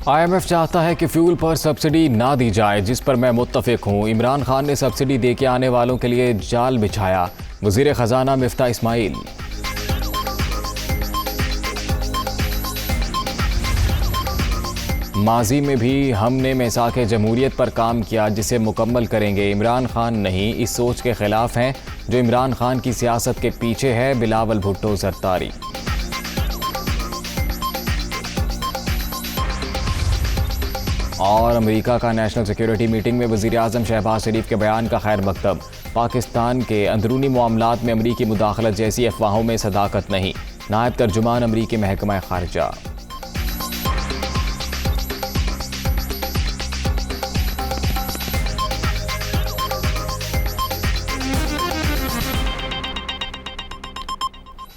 IMF चाहता है कि फ्यूल पर सब्सिडी ना दी जाए, जिस पर मैं मुत्तफिक हूँ। इमरान खान ने सब्सिडी दे के आने वालों के लिए जाल बिछाया। वज़ीर ख़जाना मिफ्ता इस्माइल। माजी में भी हमने मिसाक़े जमहूरियत पर काम किया, जिसे मुकम्मल करेंगे। इमरान खान नहीं, इस सोच के खिलाफ हैं जो इमरान खान की सियासत के पीछे है। बिलावल भुट्टो ज़रदारी। और अमेरिका का नेशनल सिक्योरिटी मीटिंग में वज़ीर आज़म शहबाज शरीफ के बयान का खैर मकतब। पाकिस्तान के अंदरूनी मामलात में अमरीकी मुदाखलत जैसी अफवाहों में सदाकत नहीं। नायब तर्जुमान अमरीकी महकमा ख़ारिजा।